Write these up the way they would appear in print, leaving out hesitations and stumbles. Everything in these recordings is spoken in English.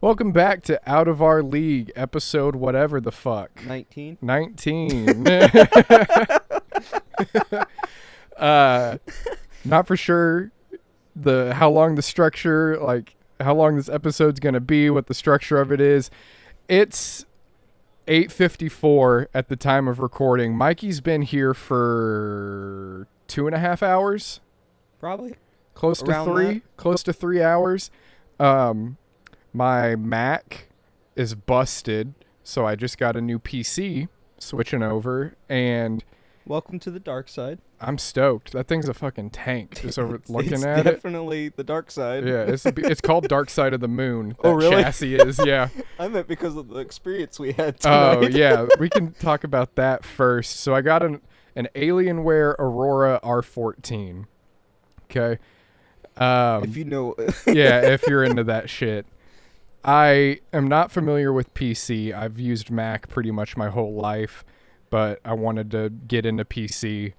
Welcome back to Out of Our League, episode whatever the fuck. 19? 19. Not for sure how long this episode's going to be, what the structure of it is. It's 8:54 at the time of recording. Mikey's been here for 2.5 hours. Probably. Close to 3 hours. My Mac is busted, so I just got a new PC, switching over, and... Welcome to the dark side. I'm stoked. That thing's a fucking tank, just over looking at it. It's definitely the dark side. Yeah, it's called Dark Side of the Moon. Oh, really? Chassis is, yeah. I meant because of the experience we had tonight. Oh, yeah. We can talk about that first. So I got an Alienware Aurora R14. Okay. If you know... Yeah, if you're into that shit. I am not familiar with PC. I've used Mac pretty much my whole life, but I wanted to get into PC.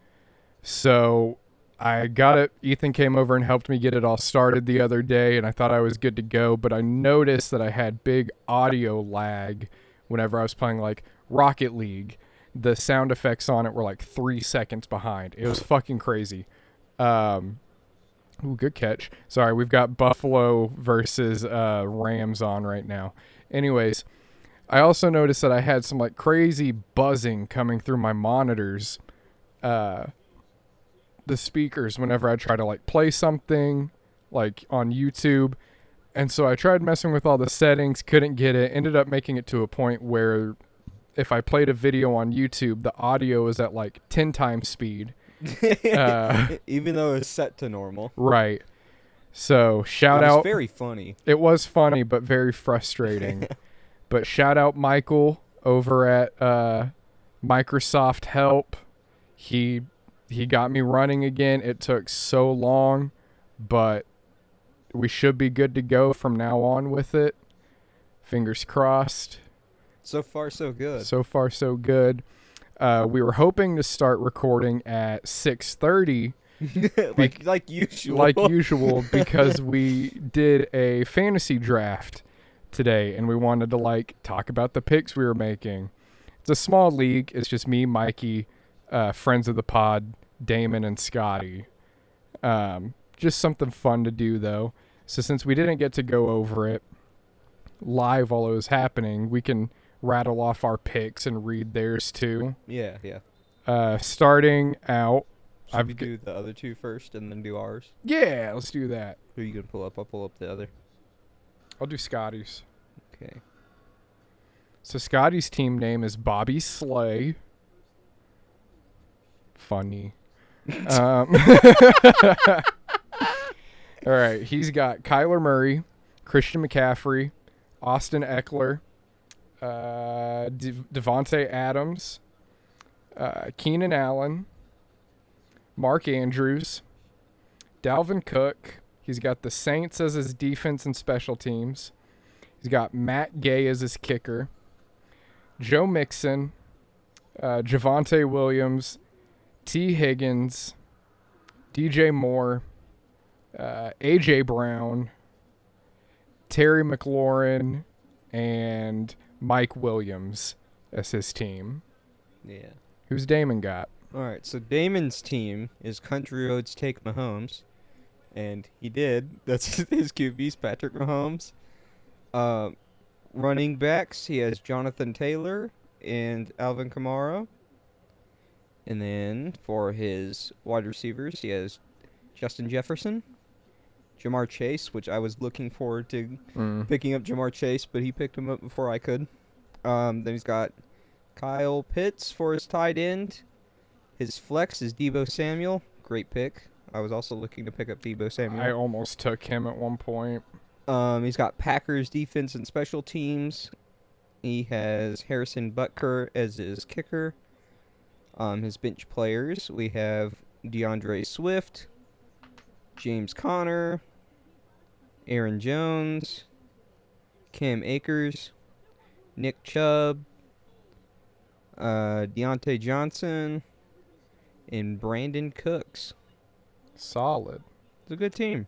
So I got it. Ethan came over and helped me get it all started the other day, and I thought I was good to go, but I noticed that I had big audio lag whenever I was playing like Rocket League. The sound effects on it were like 3 seconds behind. It was fucking crazy. Ooh, good catch. Sorry, we've got Buffalo versus Rams on right now. Anyways, I also noticed that I had some like crazy buzzing coming through my monitors, the speakers, whenever I try to like play something like on YouTube. And so I tried messing with all the settings, couldn't get it, ended up making it to a point where if I played a video on YouTube, the audio is at like 10 times speed. Even though it's set to normal. Right. So shout out. It was very funny. It was funny, but very frustrating. But shout out Michael over at Microsoft Help. He got me running again. It took so long, but we should be good to go from now on with it. Fingers crossed. So far, so good. So far, so good. We were hoping to start recording at 6:30, like usual. Like usual, because we did a fantasy draft today, and we wanted to like talk about the picks we were making. It's a small league. It's just me, Mikey, friends of the pod, Damon, and Scotty. Just something fun to do, though. So since we didn't get to go over it live while it was happening, we can rattle off our picks and read theirs too. Yeah. Starting out, Should we do the other two first and then do ours? Yeah, let's do that. Who are you gonna pull up? I'll pull up the other. I'll do Scotty's. Okay. So Scotty's team name is Bobby Slay. Funny. All right, he's got Kyler Murray, Christian McCaffrey, Austin Eckler, Devontae Adams, Keenan Allen, Mark Andrews, Dalvin Cook. He's got the Saints as his defense and special teams. He's got Matt Gay as his kicker, Joe Mixon, Javonte Williams, T. Higgins, DJ Moore, A.J. Brown, Terry McLaurin, and Mike Williams as his team. Yeah. Who's Damon got? All right, so Damon's team is Country Roads Take Mahomes, and he did. That's his QB's Patrick Mahomes. Running backs, he has Jonathan Taylor and Alvin Kamara. And then for his wide receivers, he has Justin Jefferson, Jamar Chase, which I was looking forward to picking up Jamar Chase, but he picked him up before I could. Then he's got Kyle Pitts for his tight end. His flex is Deebo Samuel. Great pick. I was also looking to pick up Deebo Samuel. I almost took him at one point. He's got Packers defense and special teams. He has Harrison Butker as his kicker. His bench players, we have DeAndre Swift, James Conner, Aaron Jones, Cam Akers, Nick Chubb, Deontay Johnson, and Brandon Cooks. Solid. It's a good team.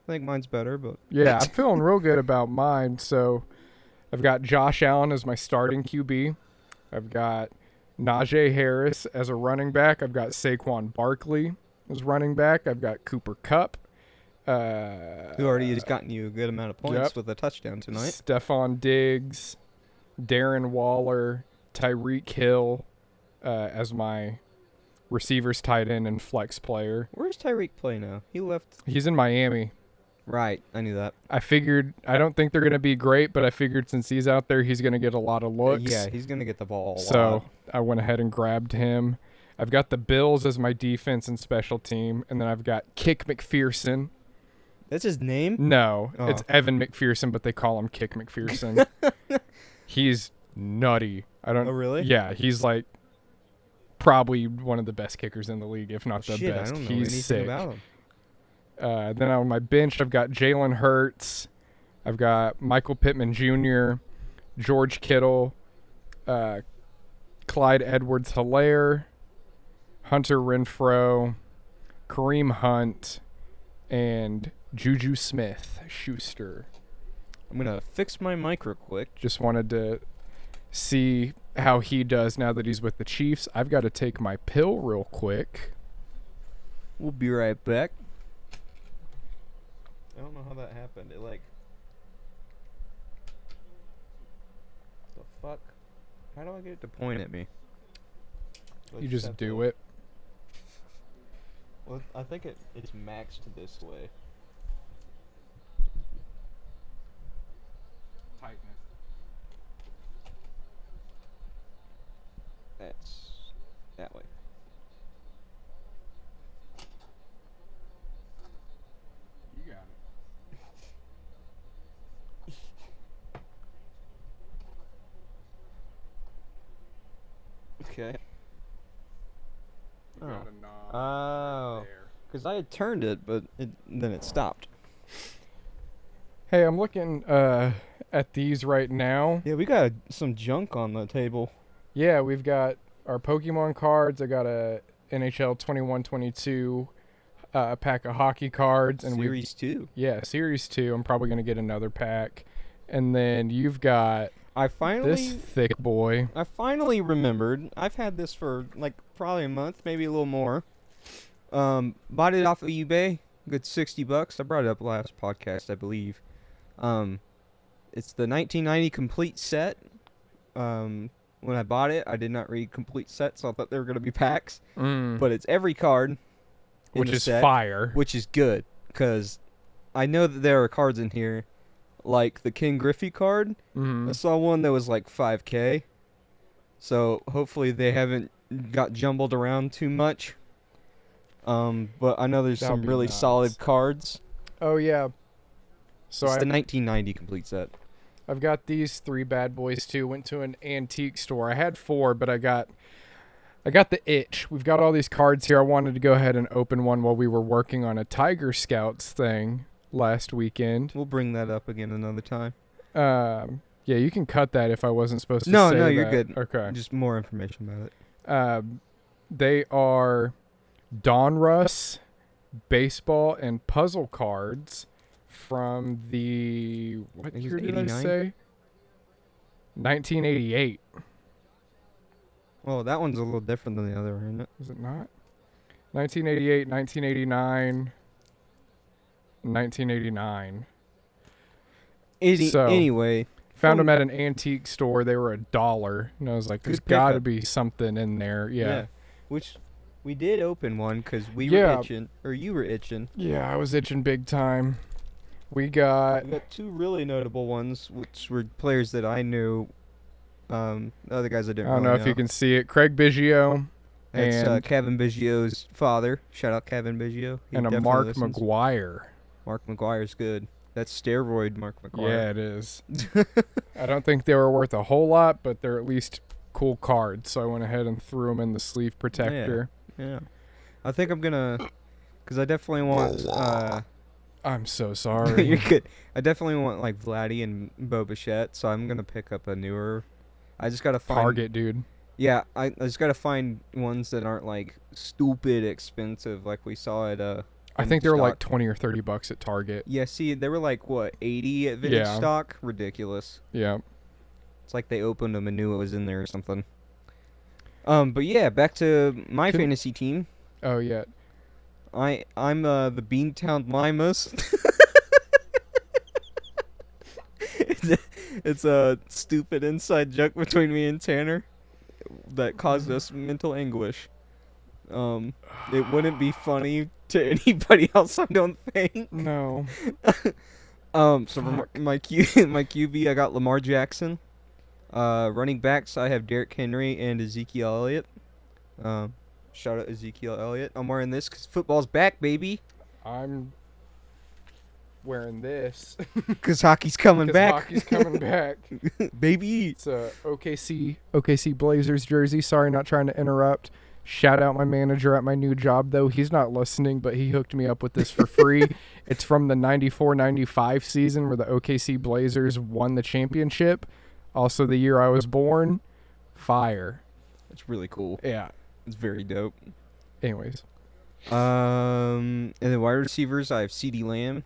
I think mine's better, but... Yeah, I'm feeling real good about mine. So I've got Josh Allen as my starting QB. I've got Najee Harris as a running back. I've got Saquon Barkley as running back. I've got Cooper Kupp. Who already has gotten you a good amount of points with a touchdown tonight. Stephon Diggs, Darren Waller, Tyreek Hill as my receivers, tight end, and flex player. Where's Tyreek play now? He left. He's in Miami. Right, I knew that. I figured, I don't think they're going to be great, but I figured since he's out there, he's going to get a lot of looks. Yeah, he's going to get the ball a lot. So I went ahead and grabbed him. I've got the Bills as my defense and special team, and then I've got Kick McPherson. That's his name? No, Oh. it's Evan McPherson, but they call him Kick McPherson. He's nutty. Oh, really? Yeah, he's like probably one of the best kickers in the league, if not the Shit, best. I don't know He's anything sick. about him. Then on my bench, I've got Jalen Hurts. I've got Michael Pittman Jr., George Kittle, Clyde Edwards-Helaire, Hunter Renfrow, Kareem Hunt, and Juju Smith-Schuster. I'm going to fix my mic real quick. Just wanted to see how he does now that he's with the Chiefs. I've got to take my pill real quick. We'll be right back. I don't know how that happened. It like... The fuck? How do I get it to point at me? You just do it. Well, I think it's maxed this way. Tightness. That's that way. You got it. Okay. You got a knob Oh. right there. Because I had turned it, but then it stopped. Hey, I'm looking at these right now. Yeah, we got some junk on the table. Yeah, we've got our Pokemon cards. I got a NHL 21-22 pack of hockey cards. And Series 2. Yeah, Series 2. I'm probably going to get another pack. And then you've got I finally... this thick boy. I finally remembered. I've had this for like probably a month, maybe a little more. Bought it off of eBay. Good $60. I brought it up last podcast, I believe. It's the 1990 complete set. When I bought it, I did not read complete set, so I thought they were going to be packs. But it's every card in Which the is set, fire. which is good, because I know that there are cards in here, like the King Griffey card. Mm-hmm. I saw one that was like 5K. So hopefully they haven't got jumbled around too much. But I know there's That'd some be really nuts. solid cards. Oh, yeah. So It's the 1990 complete set. I've got these three bad boys too. Went to an antique store. I had four, but I got the itch. We've got all these cards here. I wanted to go ahead and open one while we were working on a Tiger Scouts thing last weekend. We'll bring that up again another time. Yeah, you can cut that if I wasn't supposed to No, say no, you're that. good. Okay. Just more information about it. They are Donruss baseball and puzzle cards from the, what I think year it's did I 89? say? 1988. Well, that one's a little different than the other, isn't it? Is it not? 1988, 1989, 1989. So, Anyway. Found them at an antique store. They were $1. And I was like, there's Good got to pickup. be something in there. Yeah. Which we did open one because we Yeah. were itching. Or you were itching. Yeah, I was itching big time. We got... We got two really notable ones, which were players that I knew. The other guys I didn't I don't really know if you can see it. Craig Biggio That's and- Kevin Biggio's father. Shout out Kevin Biggio. He and a definitely Mark listens. McGuire. Mark McGuire's good. That's steroid Mark McGuire. Yeah, it is. I don't think they were worth a whole lot, but they're at least cool cards. So I went ahead and threw them in the sleeve protector. Yeah. I think I'm gonna, cause I definitely want. I'm so sorry. You're good. I definitely want like Vladdy and Bo Bichette, so I'm gonna pick up a newer. I just gotta find Target, dude. Yeah, I just gotta find ones that aren't like stupid expensive, like we saw at I think they were like $20 or $30 at Target. Yeah, see, they were like what 80 at Vintage Stock. Ridiculous. Yeah. It's like they opened them and knew it was in there or something. But yeah, back to my fantasy team. Oh yeah. I'm the Beantown Limas. It's a stupid inside joke between me and Tanner that caused us mental anguish. It wouldn't be funny to anybody else, I don't think. No. So for my QB, I got Lamar Jackson. Running backs, I have Derrick Henry and Ezekiel Elliott. Shout out Ezekiel Elliott. I'm wearing this because football's back, baby. I'm wearing this Because hockey's coming back. Hockey's coming back, baby. It's a OKC Blazers jersey. Sorry, not trying to interrupt. Shout out my manager at my new job, though. He's not listening, but he hooked me up with this for free. It's from the 94-95 season where the OKC Blazers won the championship. Also the year I was born. Fire. That's really cool. Yeah. It's very dope. Anyways. And then wide receivers, I have CeeDee Lamb,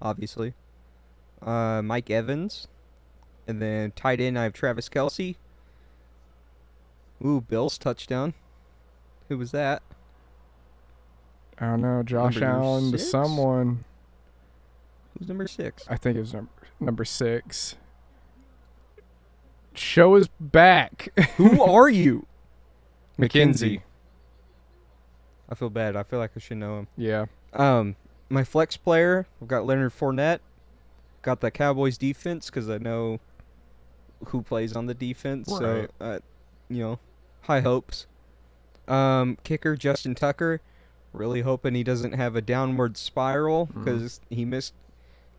obviously. Mike Evans. And then tight end, I have Travis Kelce. Ooh, Bills touchdown. Who was that? I don't know. Josh Number Allen to 6? someone. Who's number 6? I think it was number 6. Show is back. Who are you? Mackenzie. I feel bad. I feel like I should know him. Yeah. My flex player, I've got Leonard Fournette. Got the Cowboys defense because I know who plays on the defense. Right. So, high hopes. Kicker, Justin Tucker. Really hoping he doesn't have a downward spiral because he missed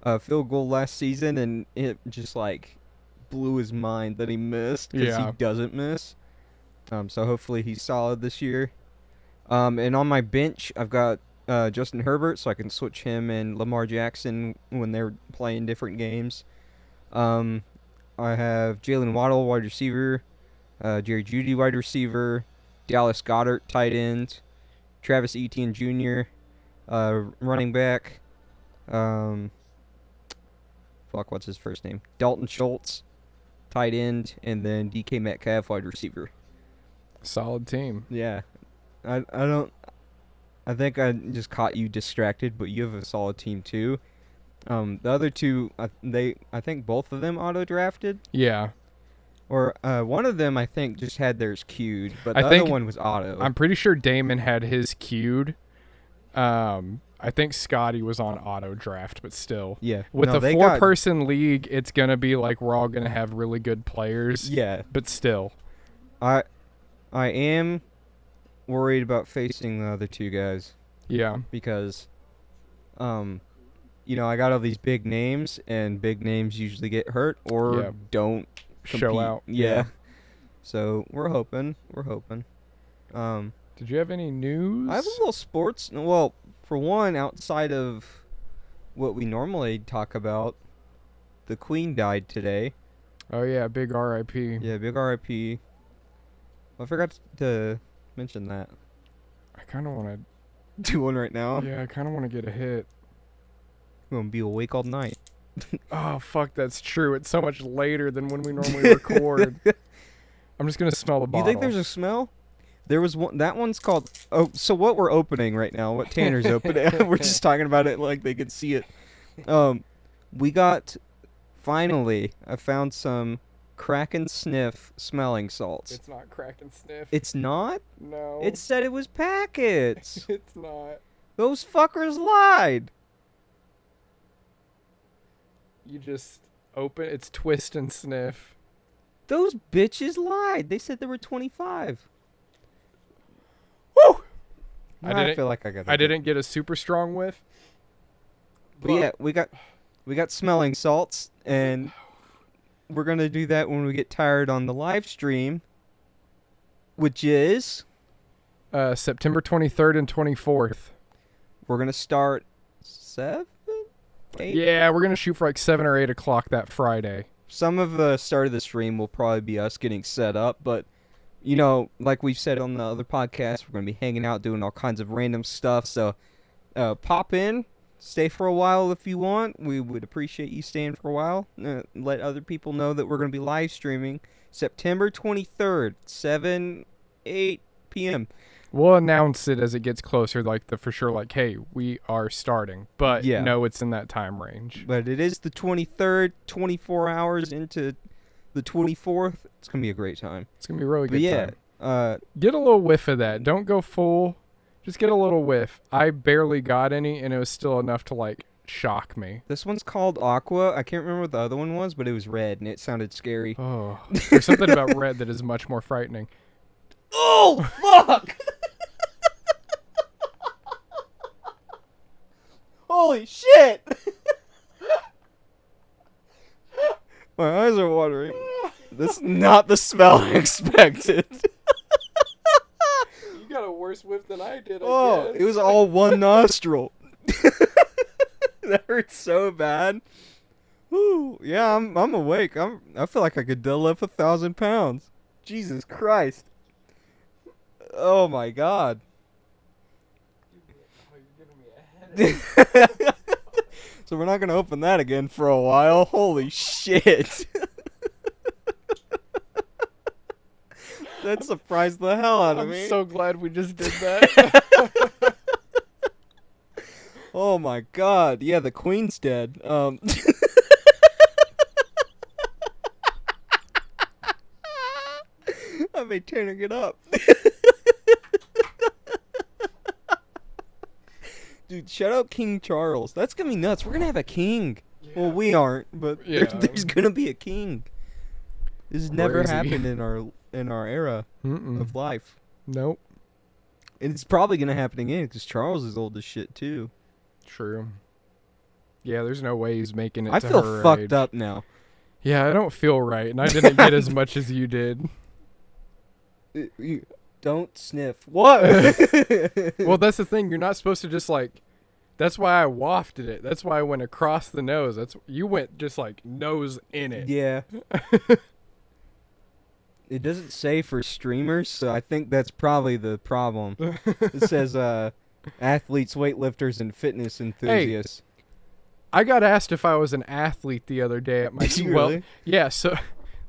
a field goal last season and it just like blew his mind that he missed because he doesn't miss. So hopefully he's solid this year. And on my bench, I've got Justin Herbert, so I can switch him and Lamar Jackson when they're playing different games. I have Jalen Waddle, wide receiver, Jerry Jeudy, wide receiver, Dallas Goedert, tight end, Travis Etienne Jr., running back. What's his first name? Dalton Schultz, tight end, and then DK Metcalf, wide receiver. Solid team. Yeah. I think I just caught you distracted, but you have a solid team too. The other two, I think both of them auto drafted. Yeah. Or one of them I think just had theirs queued, but the other one was auto. I'm pretty sure Damon had his queued. I think Scotty was on auto draft, but still. Yeah. With the 4-person league, it's gonna be like we're all gonna have really good players. Yeah. But still. I am worried about facing the other two guys. Yeah. Because I got all these big names and big names usually get hurt or don't compete. Show out. Yeah. So we're hoping. Did you have any news? I have a little sports. Well, for one, outside of what we normally talk about, the Queen died today. Oh yeah, big R.I.P. Yeah, big R.I.P. I forgot to mention that. I kind of want to do one right now. Yeah, I kind of want to get a hit. I'm gonna be awake all night. Oh fuck, that's true. It's so much later than when we normally record. I'm just gonna smell the bottle. You think there's a smell? There was one. That one's called. Oh, so what we're opening right now? What Tanner's opening? We're just talking about it like they could see it. We got. Finally, I found some Crack and Sniff smelling salts. It's not Crack and Sniff. It's not? No. It said it was packets. It's not. Those fuckers lied. You just open. It's Twist and Sniff. Those bitches lied. They said there were 25. Woo! I feel like I got. I didn't get a super strong whiff. But yeah, we got. We got smelling salts, and we're gonna do that when we get tired on the live stream, which is September 23rd and 24th. we're gonna start 7, 8. Yeah, we're gonna shoot for like 7 or 8 o'clock that Friday. Some of the start of the stream will probably be us getting set up, but you know, like we've said on the other podcast, we're gonna be hanging out doing all kinds of random stuff. So pop in, stay for a while if you want. We would appreciate you staying for a while. Let other people know that we're gonna be live streaming September 23rd, 7-8 p.m. We'll announce it as it gets closer, like for sure, like, hey, we are starting. But Yeah. no, it's in that time range. But it is the 23rd, 24 hours into the 24th. It's gonna be a great time. It's gonna be a really But good yeah, time. Get a little whiff of that. Don't go full. Just get a little whiff. I barely got any, and it was still enough to like shock me. this one's called Aqua. I can't remember what the other one was, but it was red and it sounded scary. Oh, there's something about red that is much more frightening. Oh fuck! Holy shit! My eyes are watering. This is not the smell I expected. You got a worse whiff than I did. Oh, it was all one nostril. That hurts so bad. Woo, yeah, I'm awake. I feel like I could deadlift 1,000 pounds. Jesus Christ. Oh my God. So we're not gonna open that again for a while. Holy shit. That surprised the hell out of I'm me. so glad we just did that. Oh my God. Yeah, the queen's dead. I may turning it up. Dude, shout out King Charles. That's gonna be nuts. We're gonna have a king. Yeah. Well, we aren't, but Yeah. there's gonna be a king. This has never Crazy. happened in our era Mm-mm. of life. Nope. And it's probably gonna happen again because Charles is old as shit too. True. Yeah, there's no way he's making it I to feel her fucked age. up now. Yeah, I don't feel right, and I didn't get as much as you did. Don't sniff. What? Well, that's the thing. You're not supposed to just like. That's why I wafted it. That's why I went across the nose. You went just like nose in it. Yeah. It doesn't say for streamers, so I think that's probably the problem. It says athletes, weightlifters, and fitness enthusiasts. I got asked if I was an athlete the other day at my Did you well, really? yeah, so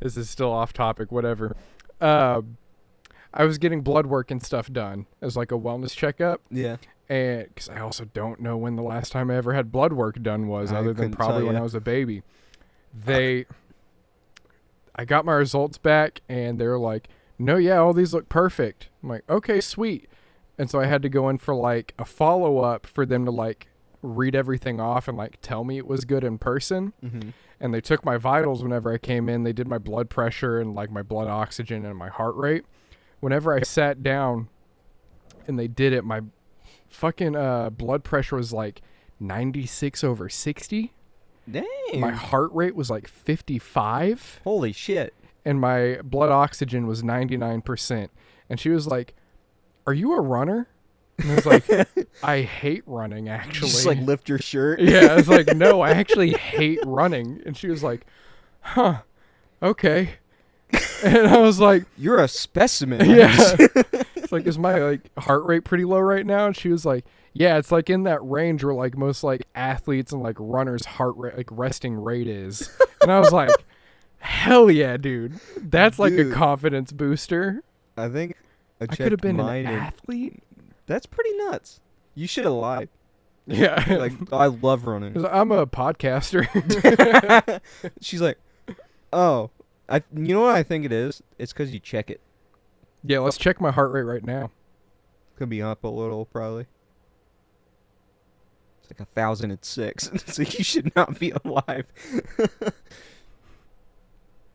this is still off topic, whatever. I was getting blood work and stuff done as like a wellness checkup, Yeah. and because I also don't know when the last time I ever had blood work done was, I other than couldn't probably tell when ya. I was a baby. I got my results back, and they were like, "No, yeah, all these look perfect." I'm like, "Okay, sweet." And so I had to go in for like a follow up for them to like read everything off and like tell me it was good in person. Mm-hmm. And they took my vitals whenever I came in. They did my blood pressure and like my blood oxygen and my heart rate. Whenever I sat down and they did it, my fucking blood pressure was like 96/60. Dang. My heart rate was like 55. Holy shit. And my blood oxygen was 99%. And she was like, "Are you a runner?" And I was like, "I hate running, actually." Just like lift your shirt. Yeah, I was like, "No, I actually hate running." And she was like, "Huh, okay." And I was like, You're a specimen. "Yeah." It's like, "Is my like heart rate pretty low right now?" And she was like, "Yeah, it's like in that range where like most like athletes and like runners' heart rate, like resting rate is." And I was like, "Hell yeah, dude. That's like Dude. a confidence booster." I think I I could have been an mine and- athlete. That's pretty nuts. You should have lied. Yeah. Like, I love running. 'Cause I'm a podcaster. She's like, oh, you know what I think it is? It's because you check it. Yeah, let's check my heart rate right now. It's going to be up a little, probably. It's like 1,006. So you should not be alive.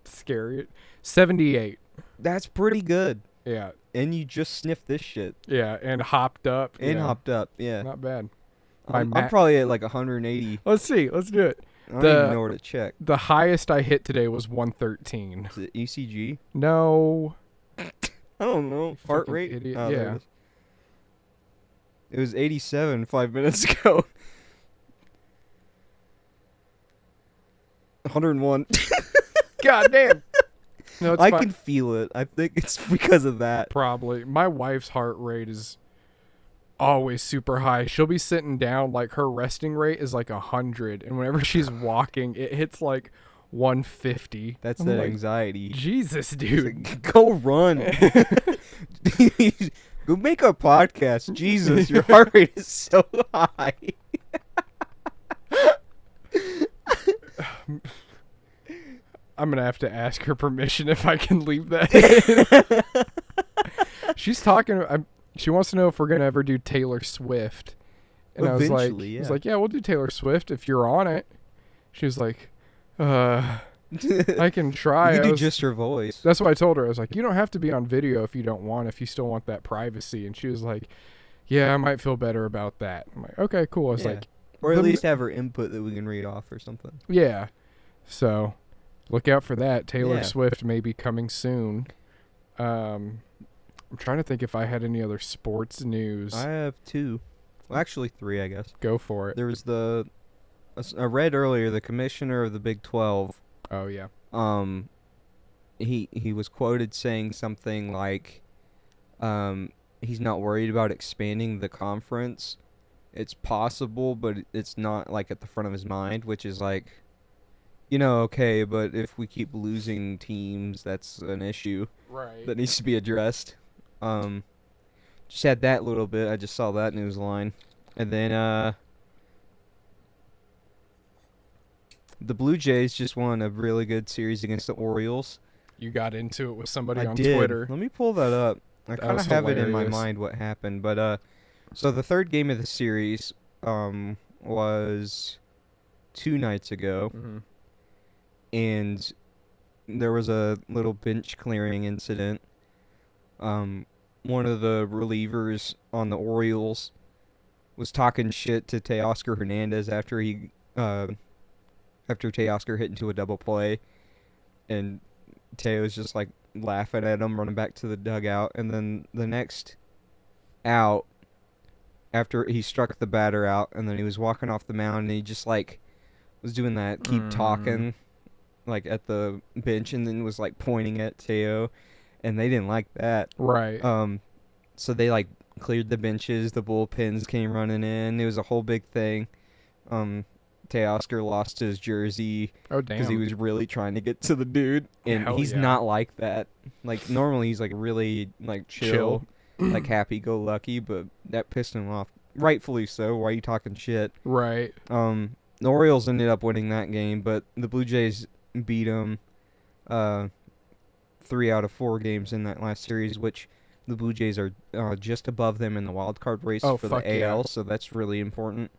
Scary. 78. That's pretty good. Yeah. And you just sniffed this shit. Yeah, and hopped up. And yeah. hopped up, yeah. Not bad. I'm My probably at like 180. Let's see. Let's do it. I don't even know where to check. The highest I hit today was 113. Is it ECG? No. I don't know. Heart Fucking rate? idiot. Oh, there Yeah. it is. It was 87 5 minutes ago. 101. God damn. No, it's I fine. can feel it. I think it's because of that. Probably. My wife's heart rate is always super high. She'll be sitting down, like her resting rate is like 100, and whenever she's walking, it hits like 150. That's I'm that like, anxiety. Jesus, It's dude. like, go run. Go make a podcast. Jesus, your heart rate is so high. I'm gonna have to ask her permission if I can leave that in. She's talking. She wants to know if we're gonna ever do Taylor Swift, and I was Eventually, like, yeah, we'll do Taylor Swift if you're on it. She was like, I can try. You I do was- just her voice. That's what I told her. I was like, you don't have to be on video if you don't want. If you still want that privacy, and she was like, yeah, I might feel better about that. I'm like, okay, cool. I was Yeah. like, Or at the- least have her input that we can read off or something. yeah. So, look out for that. Taylor Yeah. Swift may be coming soon. I'm trying to think if I had any other sports news. I have 2. Well, actually 3, I guess. Go for it. There was I read earlier the commissioner of the Big 12. Oh yeah. He was quoted saying something like, he's not worried about expanding the conference. It's possible, but it's not like at the front of his mind, which is like, okay, but if we keep losing teams, that's an issue Right. that needs to be addressed. Just had that little bit. I just saw that news line. And then the Blue Jays just won a really good series against the Orioles. You got into it with somebody I on did. Twitter. Let me pull that up. I That kind of was have it in my hilarious. mind what happened, but so the third game of the series was 2 nights ago, Mhm. and there was a little bench clearing incident. One of the relievers on the Orioles was talking shit to Teoscar Hernandez after Teoscar hit into a double play, and Teo's just like laughing at him, running back to the dugout, and then the next out, after he struck the batter out, and then he was walking off the mound, and he just like was doing that keep talking like at the bench, and then was like pointing at Teo, and they didn't like that. Right. So they like cleared the benches, the bullpens came running in. It was a whole big thing. Teoscar lost his jersey Oh damn. because he was really trying to get to the dude, and Hell he's yeah. not like that. Like normally he's like really like chill. Like happy-go-lucky, but that pissed him off. Rightfully so. Why are you talking shit? Right. The Orioles ended up winning that game, but the Blue Jays beat them 3 out of 4 games in that last series, which the Blue Jays are just above them in the wild card race Oh, for fuck the yeah. AL, so that's really important.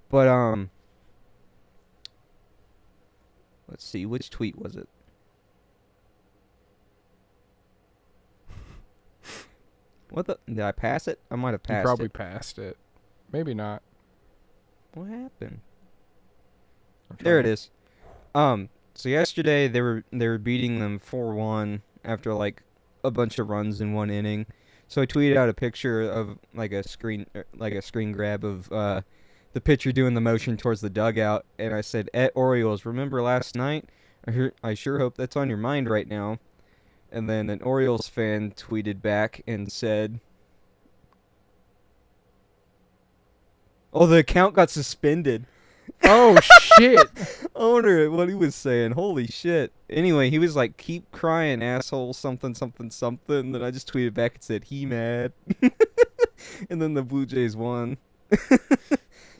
But let's see, which tweet was it? What the? Did I pass it? I might have You passed probably it. passed it. Maybe not. What happened? I'm There it trying- is. So yesterday they were beating them 4-1 after like a bunch of runs in 1 inning. So I tweeted out a picture of like a screen grab of the pitcher doing the motion towards the dugout, and I said, Orioles, remember last night? I sure hope that's on your mind right now." And then an Orioles fan tweeted back and said, "Oh, the account got suspended." Oh shit. I wonder what he was saying. Holy shit. Anyway, he was like, "Keep crying, asshole, something, something, something." Then I just tweeted back and said, "He mad." And then the Blue Jays won.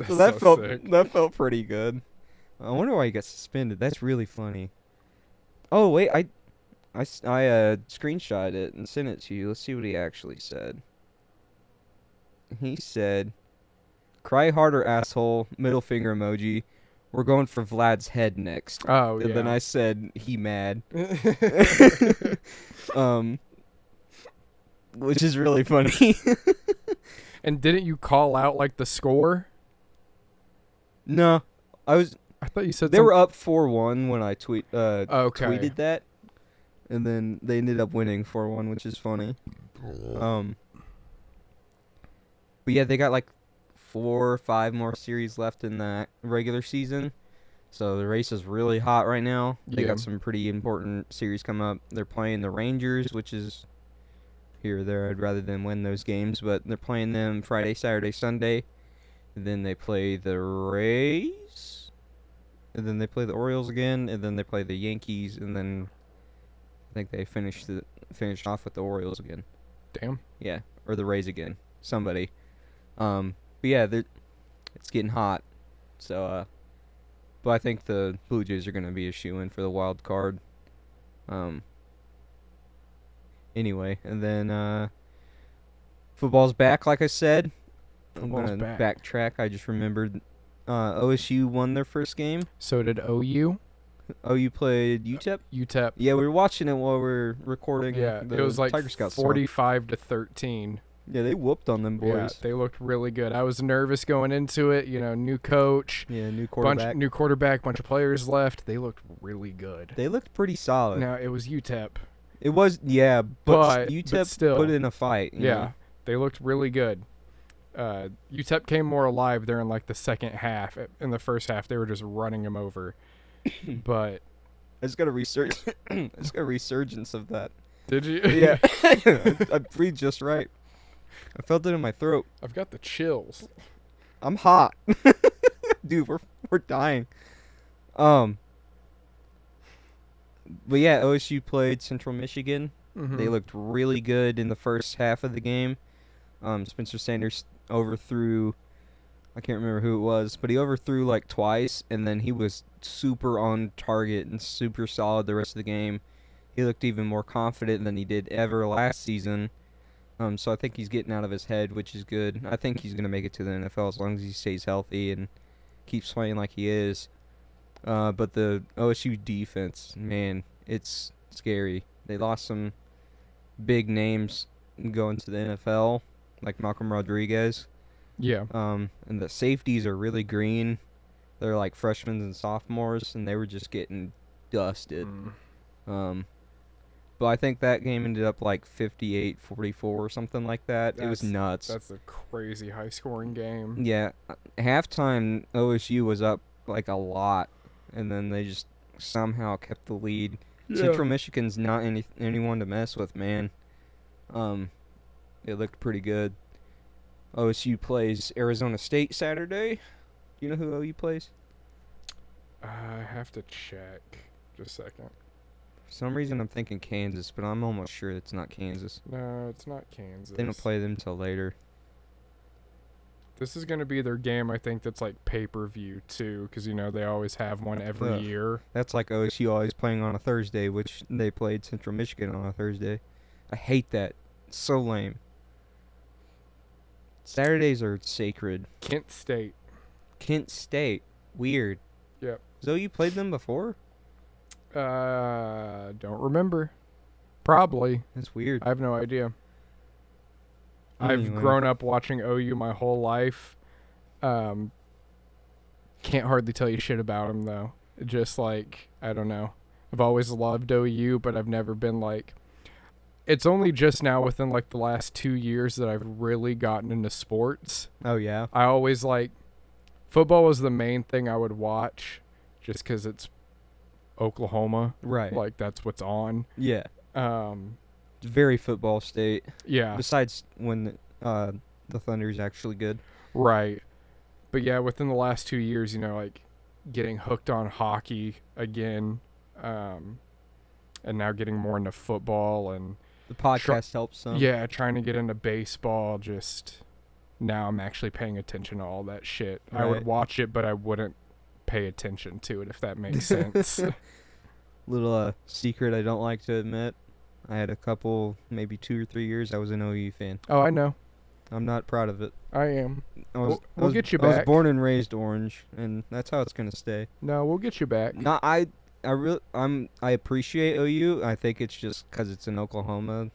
So That's sick. that felt pretty good. I wonder why he got suspended. That's really funny. Oh, wait, I screenshot it and sent it to you. Let's see what he actually said. He said, "Cry harder, asshole, middle finger emoji. We're going for Vlad's head next." Oh yeah. And then I said, "He mad." Which is really funny. And didn't you call out like the score? No, I I thought you said They were up 4-1 when I Okay. tweeted that, and then they ended up winning 4-1, which is funny. But yeah, they got like 4 or 5 more series left in the regular season. So the race is really hot right now. They Yeah. got some pretty important series coming up. They're playing the Rangers, which is here or there. I'd rather them win those games, but they're playing them Friday, Saturday, Sunday. And then they play the Rays. And then they play the Orioles again. And then they play the Yankees. And then I think they finished off with the Orioles again. Damn. Yeah, or the Rays again. Somebody. But yeah, it's getting hot. So, but I think the Blue Jays are going to be a shoo-in for the wild card. Anyway, and then football's back, like I said. Football's I'm going to back. backtrack. I just remembered OSU won their first game. So did OU. OU played UTEP? UTEP. Yeah, we were watching it while we were recording. Yeah, the it was like Tiger Scouts song. 45-13. Yeah, they whooped on them boys. Yeah, they looked really good. I was nervous going into it. You know, new coach, Yeah, new quarterback. new quarterback, bunch of players left. They looked really good. They looked pretty solid. Now it was UTEP. It was, yeah, but UTEP still, put in a fight. you Yeah, know? they looked really good. UTEP came more alive there in like the second half. In the first half, they were just running them over. But I just got a resurgence of that. did you? Yeah, I breathed just right. I felt it in my throat. I've got the chills. I'm hot, dude. We're dying. But yeah, OSU played Central Michigan. Mhm. They looked really good in the first half of the game. Spencer Sanders overthrew, I can't remember who it was, but he overthrew like twice, and then he was super on target and super solid the rest of the game. He looked even more confident than he did ever last season. So I think he's getting out of his head, which is good. I think he's going to make it to the NFL as long as he stays healthy and keeps playing like he is. But the OSU defense, man, it's scary. They lost some big names going to the NFL, like Malcolm Rodriguez. Yeah. And the safeties are really green. They're like freshmen and sophomores, and they were just getting dusted. But I think that game ended up like 58-44 or something like that. It was nuts. That's a crazy high-scoring game. Yeah, halftime OSU was up like a lot, and then they just somehow kept the lead. Yeah. Central Michigan's not anyone to mess with, man. It looked pretty good. OSU plays Arizona State Saturday. Do you know who OU plays? I have to check. Just a second. For some reason, I'm thinking Kansas, but I'm almost sure it's not Kansas. No, it's not Kansas. They don't play them till later. This is going to be their game, I think, that's like pay-per-view, too, because, you know, they always have one every year. That's like OSU always playing on a Thursday, which they played Central Michigan on a Thursday. I hate that. It's so lame. Saturdays are sacred. Kent State. Kent State. Weird. Yep. So you played them before? Don't remember. Probably. That's weird. I have no idea. Anyway. I've grown up watching OU my whole life. Can't hardly tell you shit about them, though. Just like, I don't know. I've always loved OU, but I've never been like... It's only just now within like the last 2 years that I've really gotten into sports. Oh, yeah? I always like... Football was the main thing I would watch just because it's Oklahoma. Right. Like, that's what's on. Yeah. Um, It's very football state. yeah. Besides when the Thunder's actually good. Right. But yeah, within the last 2 years, you know, like getting hooked on hockey again, and now getting more into football and The podcast helps some. yeah, trying to get into baseball. Just now I'm actually paying attention to all that shit. I would Right. watch it, but I wouldn't pay attention to it, if that makes sense. Little secret I don't like to admit. I had a couple, maybe 2 or 3 years I was an OU fan. Oh, I know. I'm not proud of it. I am. We'll get you I was back. born and raised Orange, and that's how it's gonna stay. No, we'll get you back. No, I appreciate OU. I think it's just because it's an Oklahoma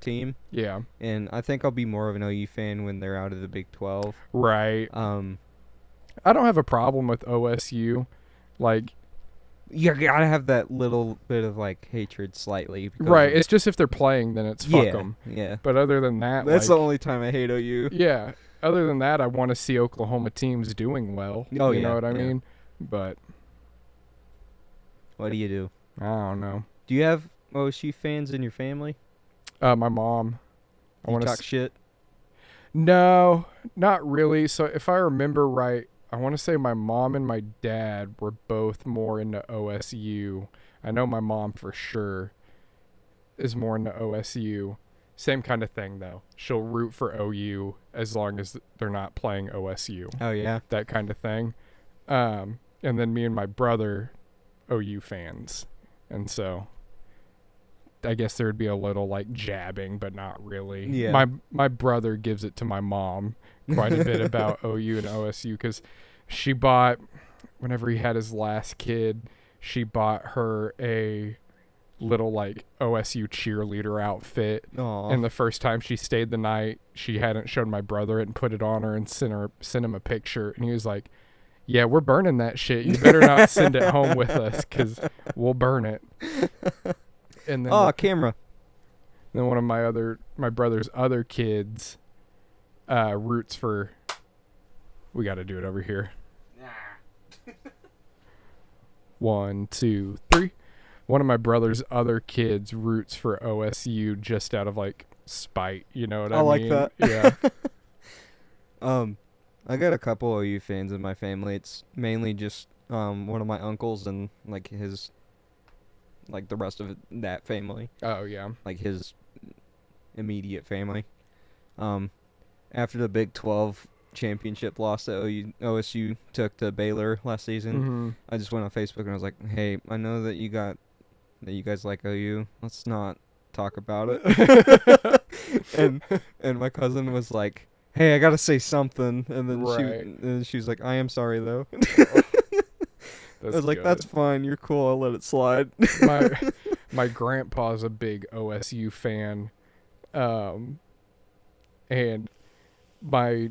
team, Yeah. and I think I'll be more of an OU fan when they're out of the Big 12. Right. I don't have a problem with OSU. Like, You gotta have that little bit of like hatred slightly. Because right, it's just if they're playing, then it's fuck yeah, them. yeah. But other than that, That's like, the only time I hate OU. yeah, other than that, I want to see Oklahoma teams doing well. Oh, you yeah, know what I yeah. mean? But What do you do? I don't know. Do you have OSU fans in your family? My mom. I You want to talk shit. No, not really. So if I remember right, I want to say my mom and my dad were both more into OSU. I know my mom for sure is more into OSU. Same kind of thing though. She'll root for OU as long as they're not playing OSU. Oh yeah. That kind of thing. And then me and my brother, OU fans. And so I guess there would be a little like jabbing, but not really. Yeah. My brother gives it to my mom quite a bit about OU and OSU because she bought, whenever he had his last kid, she bought her a little like OSU cheerleader outfit. Aw. And the first time she stayed the night, she hadn't shown my brother it and put it on her and sent him a picture. And he was like, "Yeah, we're burning that shit. You better not send it home with us because we'll burn it." And then Camera. then one of my brother's other kids roots for, we got to do it over here. 1, 2, 3. One of my brother's other kids roots for OSU just out of like spite, you know what I mean? like that. Yeah. I got a couple OU fans in my family. It's mainly just one of my uncles and like his, like the rest of that family, Oh yeah. like his immediate family. After the Big 12 championship loss that OSU took to Baylor last season, Mhm. I just went on Facebook and I was like, "Hey, I know that you guys like OU. Let's not talk about it." and my cousin was like, "Hey, I gotta say something," and then Right. she was like, "I am sorry though." I That's was like, good. "That's fine. You're cool. I'll let it slide." my grandpa's a big OSU fan, and my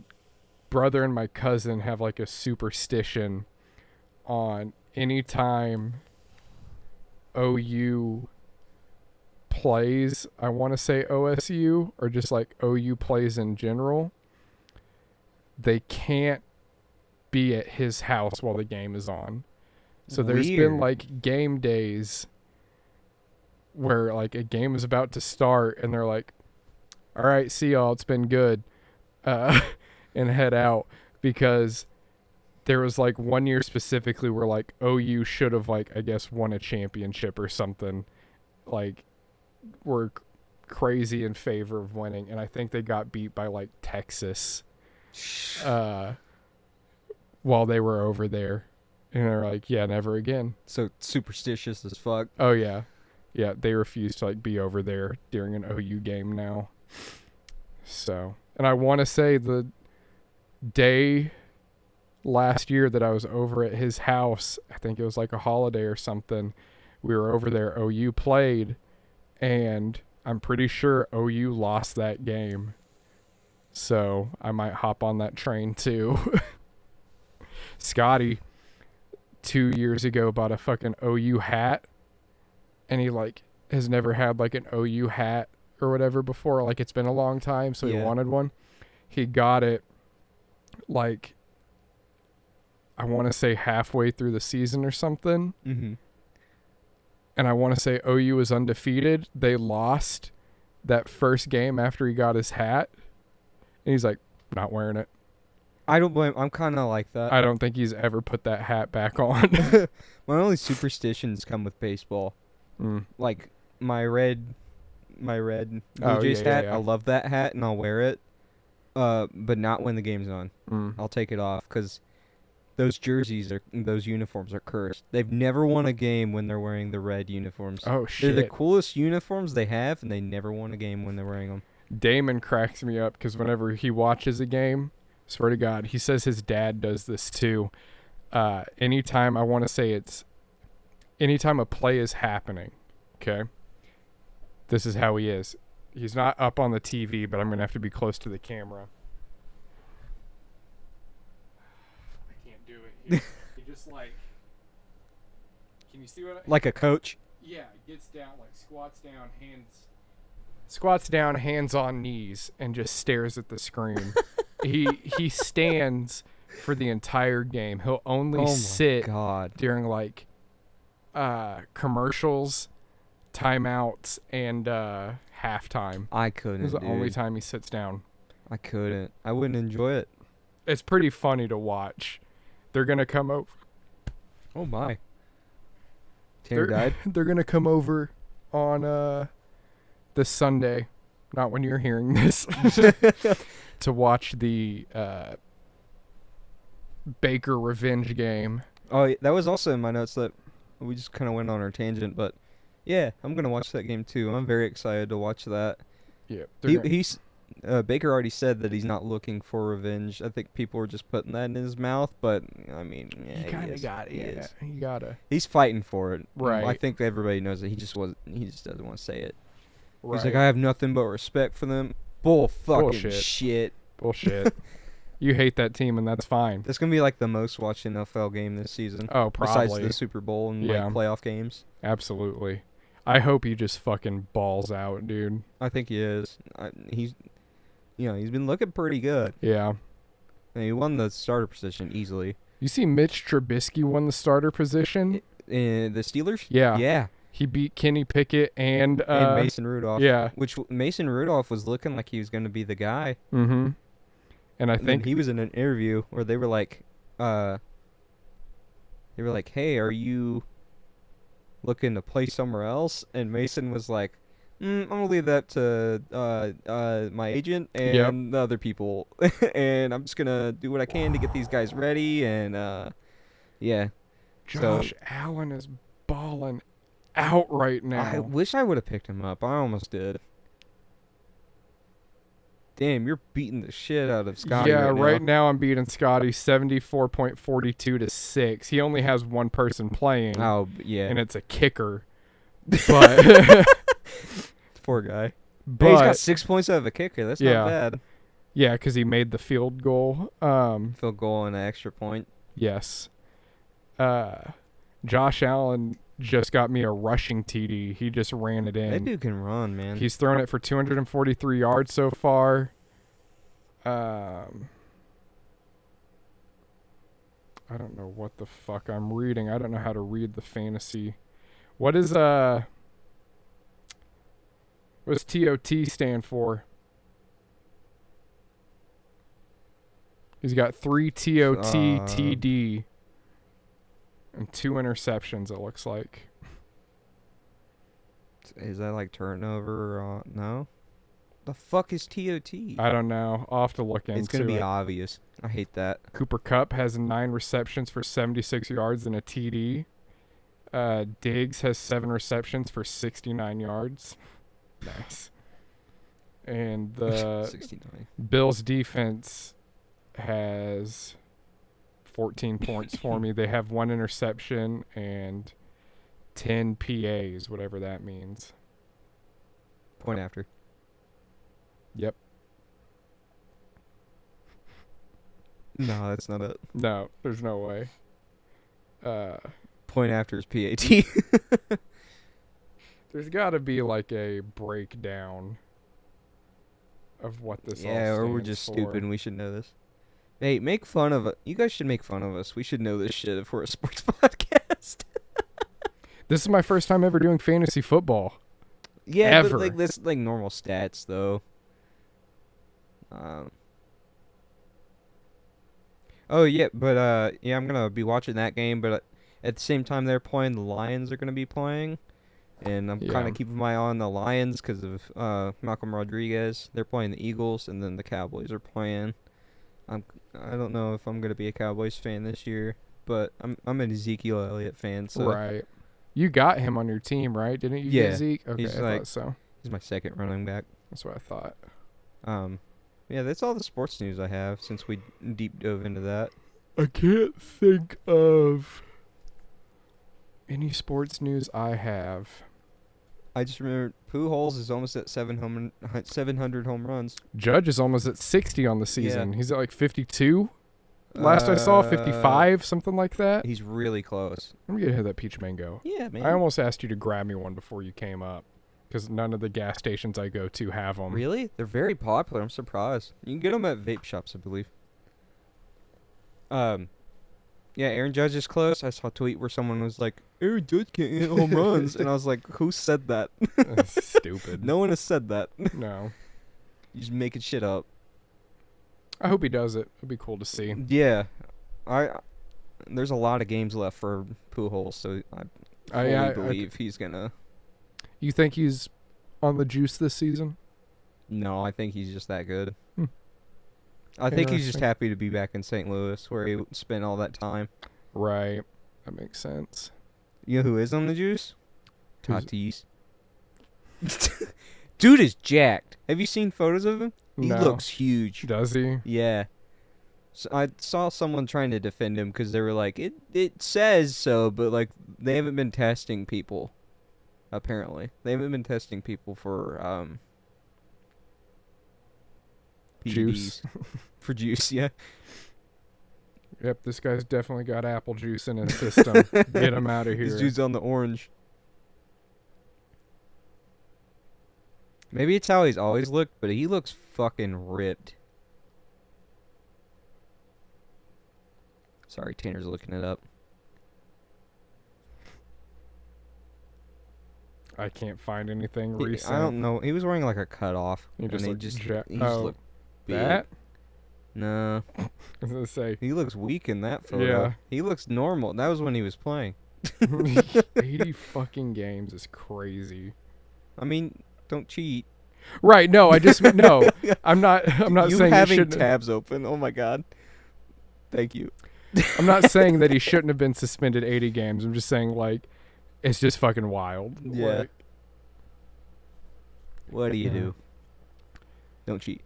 brother and my cousin have like a superstition on anytime OU plays, I want to say OSU or just like OU plays in general, they can't be at his house while the game is on. So there's been Weird. like game days where like a game is about to start and they're like, "All right, see y'all, it's been good," and head out, because there was like one year specifically where like OU should have like, I guess, won a championship or something, like were crazy in favor of winning, and I think they got beat by like Texas while they were over there. And they're like, "Yeah, never again." So superstitious as fuck. Oh yeah. Yeah, they refuse to like be over there during an OU game now. So, and I want to say the day last year that I was over at his house, I think it was like a holiday or something, we were over there, OU played, and I'm pretty sure OU lost that game. So, I might hop on that train too. Scotty 2 years ago bought a fucking OU hat, and he like has never had like an OU hat or whatever before, like it's been a long time, so he Yeah. wanted one. He got it like, I want to say halfway through the season or something, Mm-hmm. and I want to say OU was undefeated. They lost that first game after he got his hat, and he's like, "Not wearing it." I don't blame. I'm kind of like that. I don't think he's ever put that hat back on. My only superstitions come with baseball. Mm. Like my red Blue Oh, Jays yeah, hat. yeah. I love that hat and I'll wear it. But not when the game's on. Mm. I'll take it off because those uniforms are cursed. They've never won a game when they're wearing the red uniforms. Oh They're the shit. coolest uniforms they have, and they never won a game when they're wearing them. Damon cracks me up because whenever he watches a game, swear to God, he says his dad does this too. Anytime a play is happening, okay, this is how he is. He's not up on the TV, but I'm gonna have to be close to the camera. I can't do it. He just like Can you see what? Like a coach. Yeah, gets down, like squats down, hands on knees, and just stares at the screen. he stands for the entire game. He'll only sit God. during like commercials, timeouts, and halftime. I couldn't. This is the dude. only time he sits down. I couldn't. I wouldn't enjoy it. It's pretty funny to watch. They're gonna come over. Oh my. Tanner died. They're gonna come over on this Sunday, not when you're hearing this, to watch the Baker revenge game. Oh, that was also in my notes that we just kind of went on our tangent, but yeah, I'm gonna watch that game too. I'm very excited to watch that. Yeah, Baker already said that he's not looking for revenge. I think people were just putting that in his mouth, but I mean, yeah, he kind of got it. Yeah, he gotta. He's fighting for it. Right. I think everybody knows that he just doesn't want to say it. Right. He's like, I have nothing but respect for them. Bullshit. Bullshit. You hate that team, and that's fine. That's gonna be like the most watched NFL game this season. Oh, probably. Besides the Super Bowl and like playoff games. Absolutely. I hope he just fucking balls out, dude. I think he is. He's been looking pretty good. Yeah. And he won the starter position easily. You see Mitch Trubisky won the starter position? In the Steelers? Yeah. Yeah. He beat Kenny Pickett and Mason Rudolph. Yeah. Which Mason Rudolph was looking like he was going to be the guy. Mm-hmm. And I think he was in an interview where they were like, hey, are you looking to play somewhere else? And Mason was like, I'm going to leave that to my agent and the other people. And I'm just going to do what I can to get these guys ready. And, yeah. Josh Allen is balling out right now. I wish I would have picked him up. I almost did. Damn, you're beating the shit out of Scotty. Yeah, right now I'm beating Scotty 74.42 to 6. He only has one person playing. Oh, yeah. And it's a kicker. But poor guy. But hey, he's got 6 points out of a kicker. That's not bad. Yeah, because he made the field goal. Field goal and an extra point. Yes. Josh Allen just got me a rushing TD. He just ran it in. That dude can run, man. He's thrown it for 243 yards so far. I don't know what the fuck I'm reading. I don't know how to read the fantasy. What does TOT stand for? He's got 3 TOT TD and 2 interceptions, it looks like. Is that like turnover? No? The fuck is TOT? I don't know. I'll have to look into it. It's going to be obvious. I hate that. Cooper Kupp has 9 receptions for 76 yards and a TD. Diggs has 7 receptions for 69 yards. Nice. And the 69. Bills defense has 14 points for me. They have 1 interception and 10 PAs, whatever that means. Point after. Yep. No, that's not it. No, there's no way. Point after is PAT. There's got to be like a breakdown of what this all stands or we're just for. stupid and we should know this. Hey, make fun of it. You guys should make fun of us. We should know this shit if we're a sports podcast. This is my first time ever doing fantasy football. Yeah, ever. But like this, like normal stats though. Oh yeah, but yeah, I'm gonna be watching that game. But at the same time they're playing, the Lions are gonna be playing, and I'm kind of keeping my eye on the Lions because of Malcolm Rodriguez. They're playing the Eagles, and then the Cowboys are playing. I don't know if I'm gonna be a Cowboys fan this year, but I'm an Ezekiel Elliott fan. So. Right. You got him on your team, right? Didn't you get Zeke? Okay, he's I thought so. He's my second running back. That's what I thought. Yeah, that's all the sports news I have since we deep dove into that. I can't think of any sports news I have. I just remember Pujols is almost at 700 home runs. Judge is almost at 60 on the season. Yeah. He's at like 52. Last I saw, 55, something like that. He's really close. I'm going to hit that peach mango. Yeah, man. I almost asked you to grab me one before you came up, because none of the gas stations I go to have them. Really? They're very popular. I'm surprised. You can get them at vape shops, I believe. Yeah, Aaron Judge is close. I saw a tweet where someone was like, Aaron Judge can't hit home runs. And I was like, who said that? That's stupid. No one has said that. No. You're just making shit up. I hope he does it. It'd be cool to see. Yeah. There's a lot of games left for Pujols, so I fully believe he's going to... You think he's on the juice this season? No, I think he's just that good. I think he's just happy to be back in St. Louis, where he spent all that time. Right. That makes sense. You know who is on the juice? Who's- Tatis. Dude is jacked. Have you seen photos of him? He No. looks huge. Does he? Yeah. So I saw someone trying to defend him because they were like, it says so, but like they haven't been testing people. Apparently, they haven't been testing people for Juice. PEDs. For juice, yeah. Yep, this guy's definitely got apple juice in his system. Get him out of here. This dude's on the orange. Maybe it's how he's always looked, but he looks fucking ripped. Sorry, Tanner's looking it up. I can't find anything recent. I don't know. He was wearing like a cutoff. He And just he looked just oh, looked big. that? No. I was going to say. He looks weak in that photo. Yeah. He looks normal. That was when he was playing. 80 fucking games is crazy. I mean, don't cheat. Right, no, I just no. I'm not You saying he having shouldn't tabs open. Oh my god. Thank you. I'm not saying that he shouldn't have been suspended 80 games. I'm just saying like it's just fucking wild. Yeah. Like, What do you do? Don't cheat.